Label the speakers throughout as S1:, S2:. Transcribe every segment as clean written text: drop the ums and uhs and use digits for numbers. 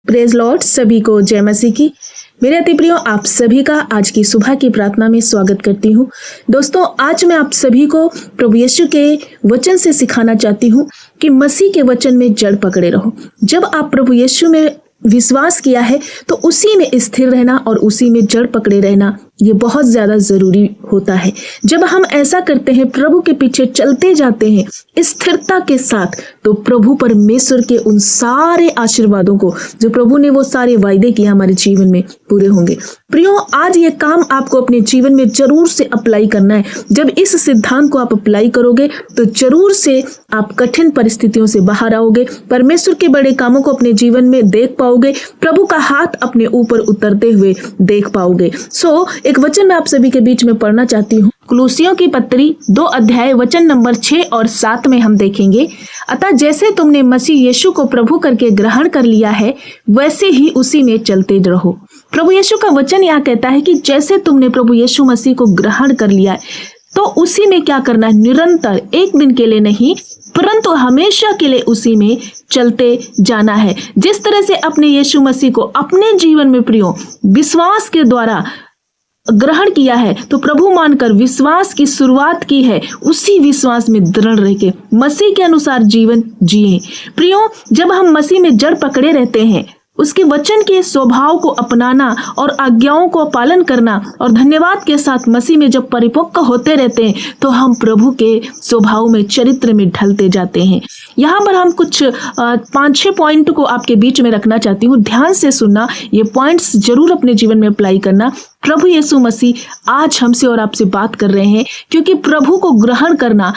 S1: Praise Lord, सभी को जय मसीह की। मेरे अति प्रियो, आप सभी का आज की सुबह की प्रार्थना में स्वागत करती हूँ। दोस्तों, आज मैं आप सभी को प्रभु यीशु के वचन से सिखाना चाहती हूँ कि मसीह के वचन में जड़ पकड़े रहो। जब आप प्रभु यीशु में विश्वास किया है तो उसी में स्थिर रहना और उसी में जड़ पकड़े रहना ये बहुत ज्यादा जरूरी होता है। जब हम ऐसा करते हैं, प्रभु के पीछे चलते जाते हैं स्थिरता के साथ, तो प्रभु परमेश्वर के उन सारे आशीर्वादों को जो प्रभु ने वो सारे वायदे किए हमारे जीवन में पूरे होंगे। प्रियो, आज ये काम आपको अपने जीवन में जरूर से अप्लाई करना है। जब इस सिद्धांत को आप अप्लाई करोगे तो जरूर से आप कठिन परिस्थितियों से बाहर आओगे, परमेश्वर के बड़े कामों को अपने जीवन में देख पाओगे, प्रभु का हाथ अपने ऊपर उतरते हुए देख पाओगे। एक वचन मैं आप सभी के बीच में पढ़ना चाहती हूँ। कुलुसियों की पत्री 2 अध्याय वचन नंबर 6 और 7 में हम देखेंगे, अतः जैसे तुमने मसीह यीशु को प्रभु करके ग्रहण कर लिया है, वैसे ही उसी में चलते रहो। प्रभु यीशु का वचन यहाँ कहता है कि जैसे तुमने प्रभु यीशु मसीह को ग्रहण कर लिया है, तो उसी में क्या करना है? निरंतर, एक दिन के लिए नहीं परंतु हमेशा के लिए उसी में चलते जाना है। जिस तरह से अपने यीशु मसीह को अपने जीवन में प्रियो विश्वास के द्वारा ग्रहण किया है, तो प्रभु मानकर विश्वास की शुरुआत की है, उसी विश्वास में दृढ़ रह के मसीह के अनुसार जीवन जिए। प्रियो, जब हम मसीह में जड़ पकड़े रहते हैं, उसके वचन के स्वभाव को अपनाना और आज्ञाओं को पालन करना और धन्यवाद के साथ मसीह में जब परिपक्व होते रहते हैं, तो हम प्रभु के स्वभाव में, चरित्र में ढलते जाते हैं। यहाँ पर हम कुछ 5-6 पॉइंट को आपके बीच में रखना चाहती हूँ। ध्यान से सुनना, ये पॉइंट्स जरूर अपने जीवन में अप्लाई करना। प्रभु यीशु मसीह आज हमसे और आपसे बात कर रहे हैं, क्योंकि प्रभु को ग्रहण करना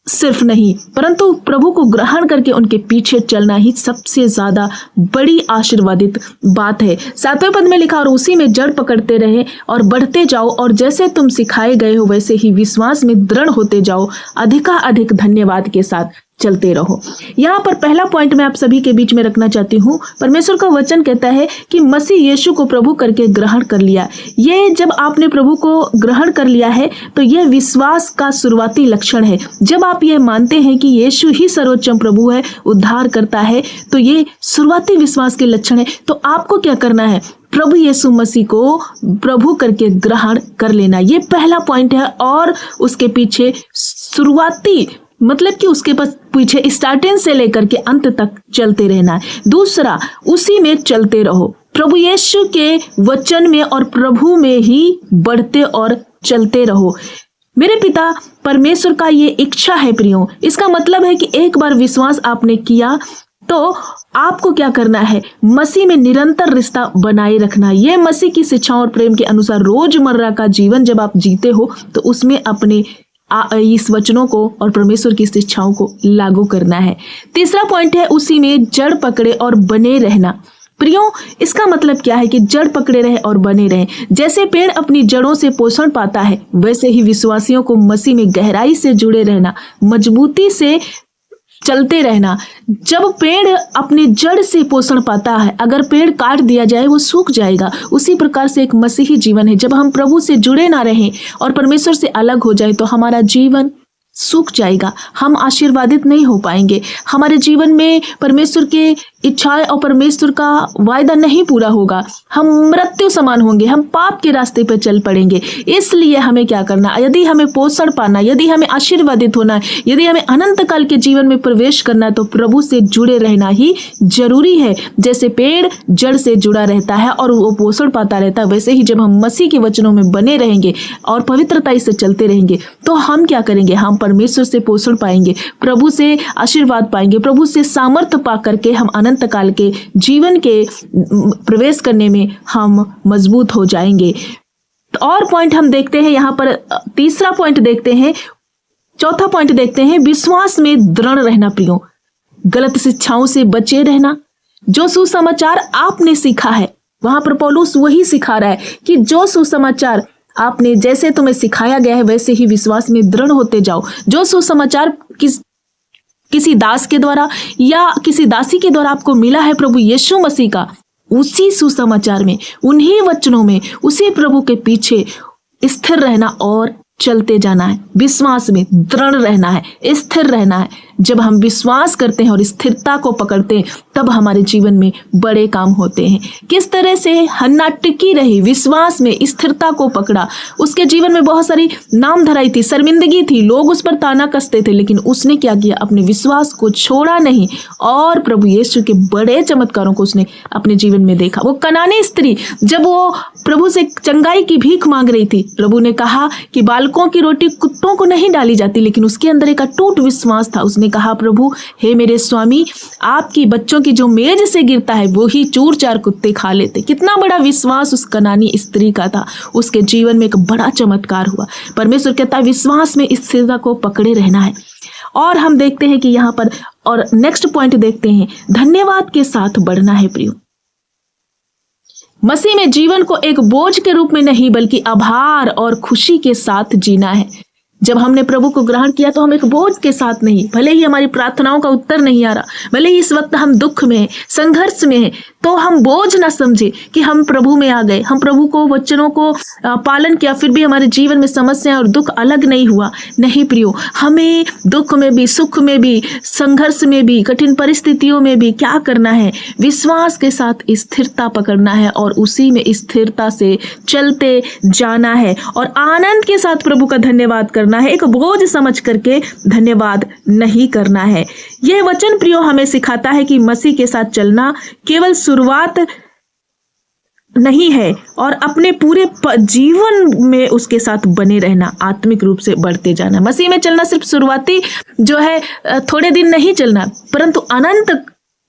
S1: सिर्फ नहीं, परंतु प्रभु को ग्रहण करके उनके पीछे चलना ही सबसे ज्यादा बड़ी आशीर्वादित बात है। 7वें पद में लिखा, और उसी में जड़ पकड़ते रहे और बढ़ते जाओ, और जैसे तुम सिखाए गए हो वैसे ही विश्वास में दृढ़ होते जाओ, अधिकाधिक धन्यवाद के साथ चलते रहो। यहाँ पर पहला पॉइंट मैं आप सभी के बीच में रखना चाहती हूँ। परमेश्वर का वचन कहता है कि मसीह यीशु को प्रभु करके ग्रहण कर लिया। ये जब आपने प्रभु को ग्रहण कर लिया है तो यह विश्वास का शुरुआती लक्षण है। जब आप ये मानते हैं कि यीशु ही सर्वोच्च प्रभु है, उद्धार करता है, तो ये शुरुआती विश्वास के लक्षण है। तो आपको क्या करना है? प्रभु यीशु मसीह को प्रभु करके ग्रहण कर लेना, ये पहला पॉइंट है। और उसके पीछे शुरुआती मतलब कि उसके पास पीछे स्टार्टिंग से लेकर के अंत तक चलते रहना है। दूसरा, उसी में चलते रहो, प्रभु यीशु के वचन में और प्रभु में ही बढ़ते और चलते रहो। मेरे पिता परमेश्वर का ये इच्छा है प्रियो। इसका मतलब है कि एक बार विश्वास आपने किया तो आपको क्या करना है? मसीह में निरंतर रिश्ता बनाए रखना। ये मसीह की शिक्षाओं और प्रेम के अनुसार रोजमर्रा का जीवन जब आप जीते हो, तो उसमें अपने इस वचनों को और परमेश्वर की शिक्षाओं को लागू करना है। तीसरा पॉइंट है, उसी में जड़ पकड़े और बने रहना। प्रियो, इसका मतलब क्या है कि जड़ पकड़े रहे और बने रहे। जैसे पेड़ अपनी जड़ों से पोषण पाता है, वैसे ही विश्वासियों को मसीह में गहराई से जुड़े रहना, मजबूती से चलते रहना। जब पेड़ अपने जड़ से पोषण पाता है, अगर पेड़ काट दिया जाए वो सूख जाएगा। उसी प्रकार से एक मसीही जीवन है। जब हम प्रभु से जुड़े ना रहें और परमेश्वर से अलग हो जाए, तो हमारा जीवन सूख जाएगा, हम आशीर्वादित नहीं हो पाएंगे। हमारे जीवन में परमेश्वर के इच्छाएं और परमेश्वर का वायदा नहीं पूरा होगा, हम मृत्यु समान होंगे, हम पाप के रास्ते पर चल पड़ेंगे। इसलिए हमें क्या करना? यदि हमें पोषण पाना, यदि हमें आशीर्वादित होना है, यदि हमें अनंत काल के जीवन में प्रवेश करना है, तो प्रभु से जुड़े रहना ही जरूरी है। जैसे पेड़ जड़ से जुड़ा रहता है और वो पोषण पाता रहता है, वैसे ही जब हम मसीह के वचनों में बने रहेंगे और पवित्रता से चलते रहेंगे, तो हम क्या करेंगे? हम परमेश्वर से पोषण पाएंगे, प्रभु से आशीर्वाद पाएंगे, प्रभु से सामर्थ्य पा करके हम अनंत काल के जीवन के प्रवेश करने में हम मजबूत हो जाएंगे। और पॉइंट हम देखते हैं यहाँ पर, तीसरा पॉइंट देखते हैं, चौथा पॉइंट देखते हैं, विश्वास में दृढ़ रहना। प्रियो, गलत शिक्षाओं से बचे रहना। जो सुसमाचार आपने सीखा है, वहां पर पौलुस वही सिखा रहा है कि जो सुसमाचार आपने, जैसे तुम्हें सिखाया गया है वैसे ही विश्वास में दृढ़ होते जाओ। जो सुसमाचार किसी दास के द्वारा या किसी दासी के द्वारा आपको मिला है प्रभु यीशु मसीह का, उसी सुसमाचार में, उन्हीं वचनों में, उसी प्रभु के पीछे स्थिर रहना और चलते जाना है। विश्वास में दृढ़ रहना है, स्थिर रहना है। जब हम विश्वास करते हैं और स्थिरता को पकड़ते हैं तब हमारे जीवन में बड़े काम होते हैं। किस तरह से हन्ना टिकी रही, विश्वास में स्थिरता को पकड़ा। उसके जीवन में बहुत सारी नाम धराई थी, शर्मिंदगी थी, लोग उस पर ताना कसते थे, लेकिन उसने क्या किया, अपने विश्वास को छोड़ा नहीं और प्रभु यीशु के बड़े चमत्कारों को उसने अपने जीवन में देखा। वो कनानी स्त्री जब वो प्रभु से चंगाई की भीख मांग रही थी, प्रभु ने कहा कि बालकों की रोटी कुत्तों को नहीं डाली जाती, लेकिन उसके अंदर एक अटूट विश्वास था। उसने कहा, प्रभु हे मेरे स्वामी, आपकी बच्चों की जो मेज से गिरता है वो ही चूर चार कुत्ते खा लेते। कितना बड़ा विश्वास उस कनानी स्त्री का था। उसके जीवन में एक बड़ा चमत्कार हुआ। परमेश्वर कहता है विश्वास में स्थिरता को पकड़े रहना है। और हम देखते हैं कि यहाँ पर और नेक्स्ट पॉइंट देखते हैं, धन्यवाद के साथ बढ़ना है। प्रियो, मसीह में जीवन को एक बोझ के रूप में नहीं बल्कि आभार और खुशी के साथ जीना है। जब हमने प्रभु को ग्रहण किया तो हम एक बोझ के साथ नहीं, भले ही हमारी प्रार्थनाओं का उत्तर नहीं आ रहा, भले ही इस वक्त हम दुख में हैं, संघर्ष में हैं, तो हम बोझ ना समझे कि हम प्रभु में आ गए, हम प्रभु को वचनों को पालन किया, फिर भी हमारे जीवन में समस्या और दुख अलग नहीं हुआ। नहीं प्रियो, हमें दुख में भी, सुख में भी, संघर्ष में भी, कठिन परिस्थितियों में भी क्या करना है, विश्वास के साथ स्थिरता पकड़ना है और उसी में स्थिरता से चलते जाना है और आनंद के साथ प्रभु का धन्यवाद करना है। एक बोझ समझ करके धन्यवाद नहीं करना है। यह वचन प्रियो हमें सिखाता है कि मसीह के साथ चलना केवल शुरुआत नहीं है और अपने पूरे जीवन में उसके साथ बने रहना, आत्मिक रूप से बढ़ते जाना। मसीह में चलना सिर्फ शुरुआती जो है थोड़े दिन नहीं चलना, परंतु अनंत,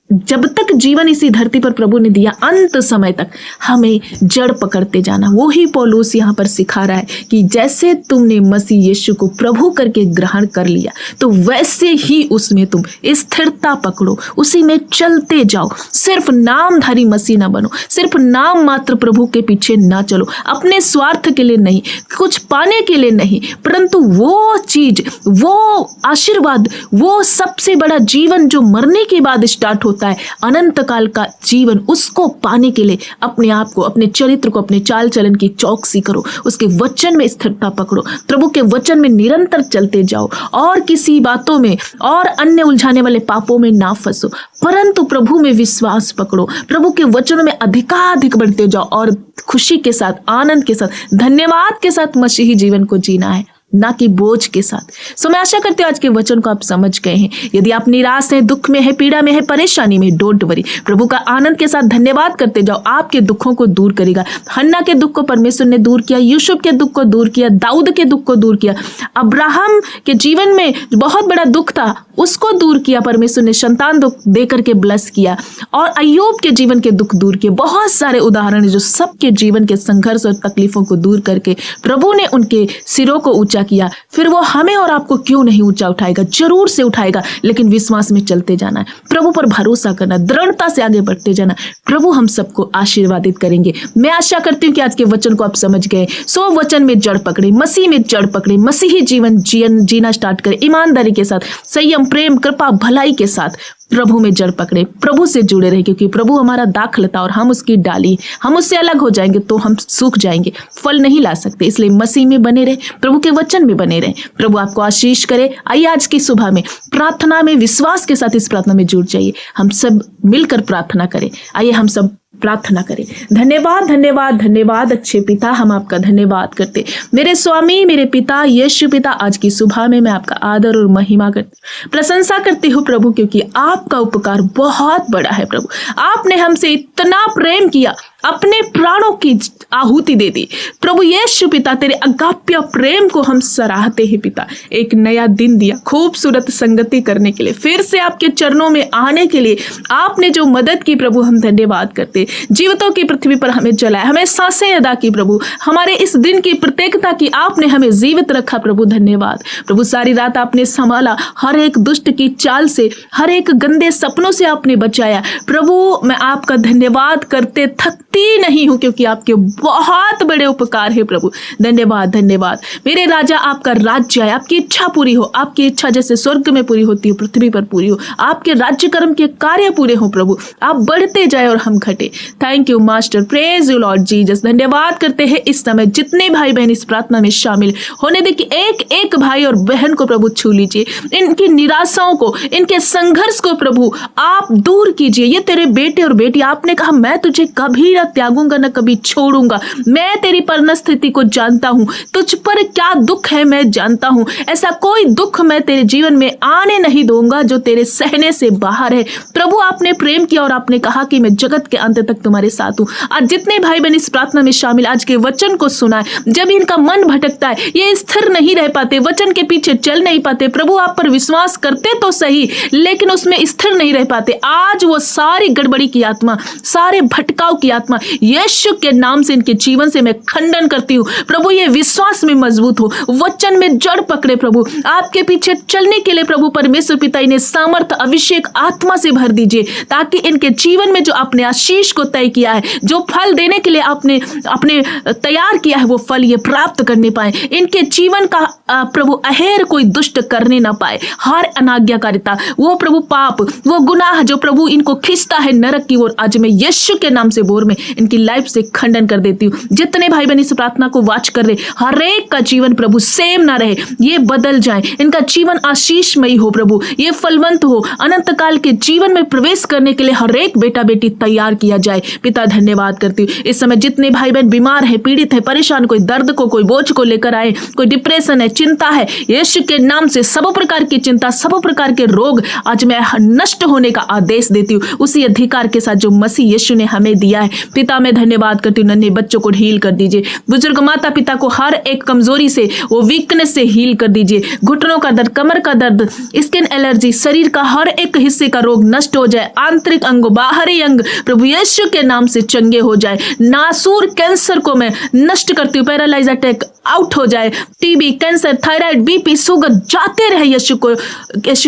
S1: जब तक जीवन इसी धरती पर प्रभु ने दिया, अंत समय तक हमें जड़ पकड़ते जाना। वो ही पौलुस यहाँ पर सिखा रहा है कि जैसे तुमने मसीह यीशु को प्रभु करके ग्रहण कर लिया तो वैसे ही उसमें तुम स्थिरता पकड़ो, उसी में चलते जाओ। सिर्फ नामधारी मसीह ना बनो, सिर्फ नाम मात्र प्रभु के पीछे ना चलो, अपने स्वार्थ के लिए नहीं, कुछ पाने के लिए नहीं, परंतु वो चीज, वो आशीर्वाद, वो सबसे बड़ा जीवन जो मरने के बाद स्टार्ट होता है, अनंत काल का जीवन, उसको पाने के लिए अपने आप को, अपने चरित्र को, अपने चाल चलन की चौकसी करो, उसके वचन में स्थिरता पकड़ो, प्रभु के वचन में निरंतर चलते जाओ और किसी बातों में और अन्य उलझाने वाले पापों में ना फंसो, परंतु प्रभु में विश्वास पकड़ो, प्रभु के वचनों में अधिकाधिक बढ़ते जाओ और खुशी के साथ, आनंद के साथ, धन्यवाद के साथ मसीही जीवन को जीना है, ना कि बोझ के साथ। सो मैं आशा करती हूँ आज के वचन को आप समझ गए हैं। यदि आप निराश हैं, दुख में है, पीड़ा में है, परेशानी में, डोंट वरी, प्रभु का आनंद के साथ धन्यवाद करते जाओ, आपके दुखों को दूर करेगा। हन्ना के दुख को परमेश्वर ने दूर किया, यूसुफ के दुख को दूर किया, दाऊद के दुख को दूर किया, अब्राहम के जीवन में बहुत बड़ा दुख था उसको दूर किया, परमेश्वर ने संतान दुख देकर के ब्लेस किया, और अय्यूब के जीवन के दुख दूर किए। बहुत सारे उदाहरण जो सबके जीवन के संघर्ष और तकलीफों को दूर करके प्रभु ने उनके सिरों को ऊंचा किया। फिर वो हमें और आपको क्यों नहीं ऊंचा उठाएगा, जरूर से उठाएगा, लेकिन विश्वास में चलते जाना है, प्रभु पर भरोसा करना, दृढ़ता से आगे बढ़ते जाना। प्रभु हम सबको आशीर्वादित करेंगे। मैं आशा करती हूँ कि आज के वचन को आप समझ गए। सो वचन में जड़ पकड़े, मसीह में जड़ पकड़े, मसीही जीवन जीना स्टार्ट करें, ईमानदारी के साथ, संयम, प्रेम, कृपा, भलाई के साथ प्रभु में जड़ पकड़े, प्रभु से जुड़े रहे, क्योंकि प्रभु हमारा दाखलता और हम उसकी डाली। हम उससे अलग हो जाएंगे तो हम सूख जाएंगे, फल नहीं ला सकते। इसलिए मसीह में बने रहे, प्रभु के वचन में बने रहे। प्रभु आपको आशीष करे। आइए आज की सुबह में प्रार्थना में विश्वास के साथ इस प्रार्थना में जुड़ जाइए। हम सब मिलकर प्रार्थना करें। आइए हम सब प्रार्थना करें। धन्यवाद, धन्यवाद, धन्यवाद अच्छे पिता, हम आपका धन्यवाद करते, मेरे स्वामी, मेरे पिता यीशु पिता। आज की सुबह में मैं आपका आदर और महिमा करती, प्रशंसा करती हूँ प्रभु, क्योंकि आपका उपकार बहुत बड़ा है। प्रभु आपने हमसे इतना प्रेम किया, अपने प्राणों की आहुति दे दी। प्रभु यीशु पिता, तेरे अगाप्य प्रेम को हम सराहते हैं पिता। एक नया दिन दिया, खूबसूरत संगति करने के लिए, फिर से आपके चरणों में आने के लिए आपने जो मदद की प्रभु, हम धन्यवाद करते। जीवितों की पृथ्वी पर हमें चलाया, हमें सांसें अदा की प्रभु, हमारे इस दिन की प्रत्येकता की आपने हमें जीवित रखा प्रभु। धन्यवाद प्रभु, सारी रात आपने संभाला, हर एक दुष्ट की चाल से, हर एक गंदे सपनों से आपने बचाया प्रभु। मैं आपका धन्यवाद करते थक सकती नहीं हूँ, क्योंकि आपके बहुत बड़े उपकार है प्रभु। धन्यवाद धन्यवाद। मेरे राजा, आपका राज्य आए, आपकी इच्छा पूरी हो, आपकी इच्छा जैसे स्वर्ग में पूरी होती है पृथ्वी पर पूरी हो, आपके राज्य कर्म के कार्य पूरे हो प्रभु। आप बढ़ते जाए और हम घटे। Thank you master, praise you Lord Jesus. धन्यवाद करते हैं इस समय जितने भाई बहन इस प्रार्थना में शामिल होने दे कि एक एक भाई और बहन को प्रभु छू लीजिए, इनकी निराशाओं को, इनके संघर्ष को प्रभु आप दूर कीजिए। ये तेरे बेटे और बेटी, आपने कहा मैं तुझे कभी न त्यागूंगा न कभी छोड़ूंगा। मैं तेरी परिस्थिति को जानता हूं, तुझ पर क्या दुख है मैं जानता हूं। ऐसा कोई दुख मैं तेरे जीवन में आने नहीं दूंगा जो तेरे सहने से बाहर है। प्रभु आपने प्रेम किया और आपने कहा कि मैं जगत के अंत तक तुम्हारे साथ हूं। आज जितने भाई बहन इस प्रार्थना में शामिल आज के वचन को सुना है, जब इनका मन भटकता है, ये स्थिर नहीं रह पाते, वचन के पीछे चल नहीं पाते, प्रभु आप पर विश्वास करते तो सही लेकिन उसमें स्थिर नहीं रह पाते, आज वो सारी गड़बड़ी की आत्मा, सारे भटकाव की आत्मा यीशु के नाम से इनके जीवन से मैं खंडन करती हूँ। प्रभु ये विश्वास में मजबूत हो, वचन में जड़ पकड़े प्रभु, आपके पीछे चलने के लिए प्रभु परमेश्वर पिता इन्हें सामर्थ अभिषेक आत्मा से भर दीजिए, ताकि इनके जीवन में जो आपने आशीष को तय किया है, जो फल देने के लिए आपने अपने तैयार किया है, वो फल ये प्राप्त करने पाए। इनके जीवन का प्रभु अहेर कोई दुष्ट करने ना पाए। हर अनाज्ञाकारिता, वो प्रभु पाप, वो गुनाह जो प्रभु इनको खींचता है नरक की ओर, आज मैं यीशु के नाम से बोर में इनकी लाइफ से खंडन कर देती हूँ। जितने भाई बहन इस प्रार्थना को वाच कर रहे, हर एक का जीवन प्रभु सेम ना रहे, ये बदल जाए, इनका जीवन आशीषमयी हो प्रभु, ये फलवंत हो, अनंत काल के जीवन में प्रवेश करने के लिए हर एक बेटा बेटी तैयार किया जाए। पिता धन्यवाद करती हूँ। इस समय जितने भाई बहन बीमार है, पीड़ित है, परेशान, कोई दर्द को, कोई बोझ को लेकर आए, कोई डिप्रेशन है, चिंता है, यीशु के नाम से सब प्रकार की चिंता, सब प्रकार के रोग आज मैं नष्ट होने का आदेश देती हूँ, उसी अधिकार के साथ जो मसीह यीशु ने हमें दिया है। पिता मैं धन्यवाद करती हूँ, नन्हे बच्चों को हील कर दीजिए, बुजुर्ग माता पिता को हर एक कमजोरी से, वो वीकनेस से हील कर दीजिए, घुटनों का दर्द, कमर का दर्द, स्किन एलर्जी, शरीर का हर एक हिस्से का रोग नष्ट हो जाए, आंतरिक अंग, बाहरी अंग प्रभु यीशु के नाम से चंगे हो जाए। नासूर कैंसर को मैं नष्ट करती हूँ, पैरालाइज अटैक आउट हो जाए, TB, cancer, thyroid, BP, sugar जाते रहे यीशु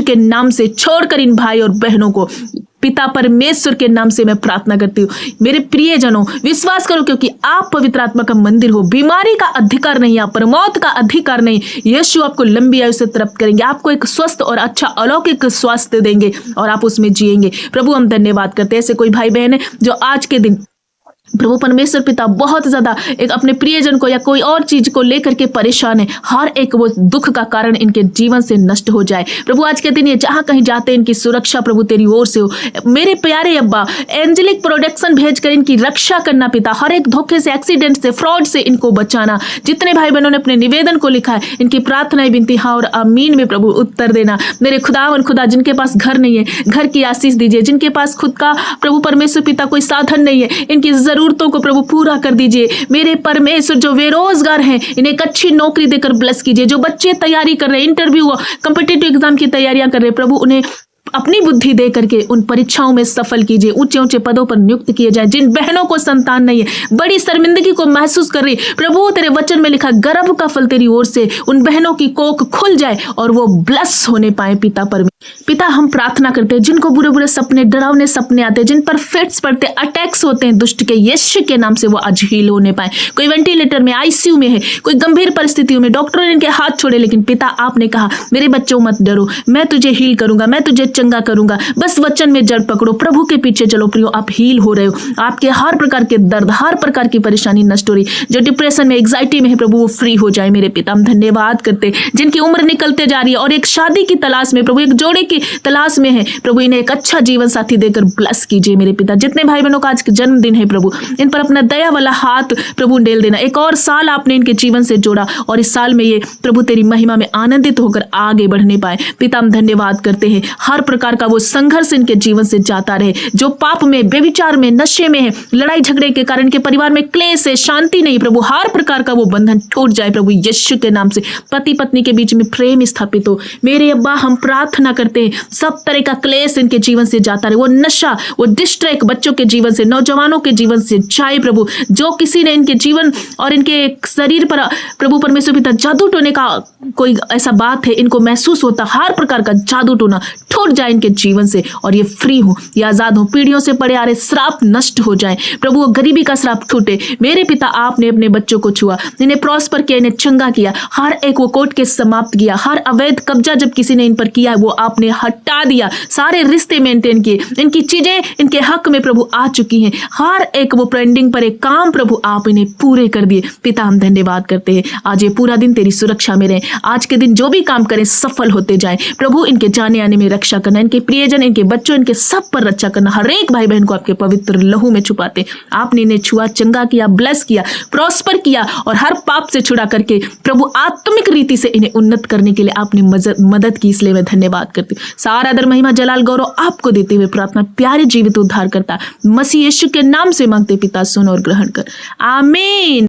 S1: के नाम से। छोड़कर इन भाई और बहनों को पिता परमेश्वर के नाम से मैं प्रार्थना करती हूँ। मेरे प्रियजनों विश्वास करो, क्योंकि आप पवित्र आत्मा का मंदिर हो, बीमारी का अधिकार नहीं, आप पर मौत का अधिकार नहीं। यीशु आपको लंबी आयु से तृप्त करेंगे, आपको एक स्वस्थ और अच्छा अलौकिक स्वास्थ्य देंगे और आप उसमें जिएंगे। प्रभु हम धन्यवाद करते हैं। ऐसे कोई भाई बहन है जो आज के दिन प्रभु परमेश्वर पिता बहुत ज्यादा एक अपने प्रियजन को या कोई और चीज को लेकर के परेशान है, हर एक वो दुख का कारण इनके जीवन से नष्ट हो जाए। प्रभु आज के दिन ये जहां कहीं जाते हैं, इनकी सुरक्षा प्रभु तेरी ओर से हो। मेरे प्यारे अब्बा, एंजेलिक प्रोटेक्शन भेजकर इनकी रक्षा करना पिता, हर एक धोखे से, एक्सीडेंट से, फ्रॉड से इनको बचाना। जितने भाई बहनों ने अपने निवेदन को लिखा है, इनकी प्रार्थनाएं विनती हाँ और आमीन में प्रभु उत्तर देना। मेरे खुदावन खुदा, जिनके पास घर नहीं है, घर की आशीष दीजिए। जिनके पास खुद का प्रभु परमेश्वर पिता कोई साधन नहीं है, इनकी जरूरतों को प्रभु पूरा कर दीजिए। मेरे परमेश्वर जो बेरोजगार हैं, इन्हें एक अच्छी नौकरी देकर ब्लेस कीजिए। जो बच्चे तैयारी कर रहे हैं, इंटरव्यू, कॉम्पिटिटिव एग्जाम की तैयारियां कर रहे हैं, प्रभु उन्हें अपनी बुद्धि दे करके उन परीक्षाओं में सफल कीजिए, ऊंचे ऊंचे पदों पर नियुक्त किए जाए। जिन बहनों को संतान नहीं है, बड़ी शर्मिंदगी को महसूस कर रही, प्रभु तेरे वचन में लिखा गर्भ का फल तेरी ओर से उन बहनों की कोख खुल जाए और वो ब्लेस होने पाए। पिता हम प्रार्थना करते हैं, जिनको बुरे बुरे सपने, डरावने सपने आते हैं, जिन पर फिट्स पड़ते, अटैक्स होते हैं दुष्ट के, यीशु के नाम से वो आज हील होने पाए। कोई वेंटिलेटर में, आईसीयू में है, कोई गंभीर परिस्थितियों में, डॉक्टर ने इनके हाथ छोड़े, लेकिन पिता आपने कहा मेरे बच्चों मत डरो, मैं तुझे हील करूंगा, मैं तुझे चंगा करूंगा। बस वचन में जड़ पकड़ो, प्रभु के पीछे चलो। प्रियो आप हील हो रहे हो, आपके हर प्रकार के दर्द, हर प्रकार की परेशानी नष्ट हो रही। जो डिप्रेशन में, एग्जाइटी में है, प्रभु वो फ्री हो जाए। मेरे पिता हम धन्यवाद करते, जिनकी उम्र निकलते जा रही है और एक शादी की तलाश में, प्रभु एक जोड़े की तलाश में है, प्रभु इन्हें एक अच्छा जीवन साथी देकर ब्लेस कीजिए। मेरे पिता जितने भाई बहनों का आज जन्मदिन है, प्रभु इन पर अपना दया वाला हाथ प्रभु डेल देना। एक और साल आपने इनके जीवन से जोड़ा और इस साल में ये प्रभु तेरी महिमा में आनंदित होकर आगे बढ़ने पाए। पिता हम धन्यवाद करते हैं, हर प्रकार का वो संघर्ष इनके जीवन से जाता रहे। जो पाप में, बेविचार में, नशे में है, लड़ाई झगड़े के कारण के परिवार में क्लेश है, शांति नहीं, प्रभु हर प्रकार का वो बंधन टूट जाए। प्रभु यीशु के नाम से पति पत्नी के बीच में प्रेम स्थापित हो। मेरे अब्बा हम प्रार्थना करते हैं, सब तरह का क्लेश इनके जीवन से जाता रहे। वो नशा, वो डिस्ट्रैक्ट बच्चों के जीवन से, नौजवानों के जीवन से जाए। प्रभु जो किसी ने इनके जीवन और इनके शरीर पर प्रभु परमेश्वर पिता जादू टोने का कोई ऐसा बात है, इनको महसूस होता, हर प्रकार का जादू टोना टूट जाए इनके जीवन से और ये फ्री हो, ये आजाद हो, पीढ़ियों से पड़े आ रहे श्राप नष्ट हो जाए प्रभु, वो गरीबी का श्राप छूटे। मेरे पिता आपने अपने बच्चों को छुआ, इन्हें प्रॉस्पर किया, इन्हें चंगा किया, हर एक वो कोर्ट केस समाप्त किया, हर अवैध कब्जा जब किसी ने इन पर किया वो आपने हटा दिया, सारे रिश्ते मेंटेन किए, इनकी चीजें इनके हक में प्रभु आ चुकी हैं, हर एक वो पेंडिंग पर एक काम प्रभु आप इन्हें पूरे कर दिए। पिता हम धन्यवाद करते हैं, आज ये पूरा दिन तेरी सुरक्षा में रहे, आज के दिन जो भी काम करें सफल होते जाए प्रभु, इनके जाने आने में रक्षा करना, इनके प्रियजन, इनके बच्चों, इनके सब पर रक्षा करना, हर एक भाई बहन को आपके पवित्र लहू में छुपाते। आपने इन्हें छुआ, चंगा किया, ब्लेस किया, प्रॉस्पर किया और हर पाप से छुड़ा करके प्रभु आत्मिक रीति से इन्हें उन्नत करने के लिए आपने मदद की, इसलिए मैं धन्यवाद करती हूँ। सारा आदर महिमा जलाल गौरव आपको देते हुए प्रार्थना प्यारे जीवित उद्धार करता मसीह यीशु के नाम से मांगते पिता, सुन और ग्रहण कर, आमीन।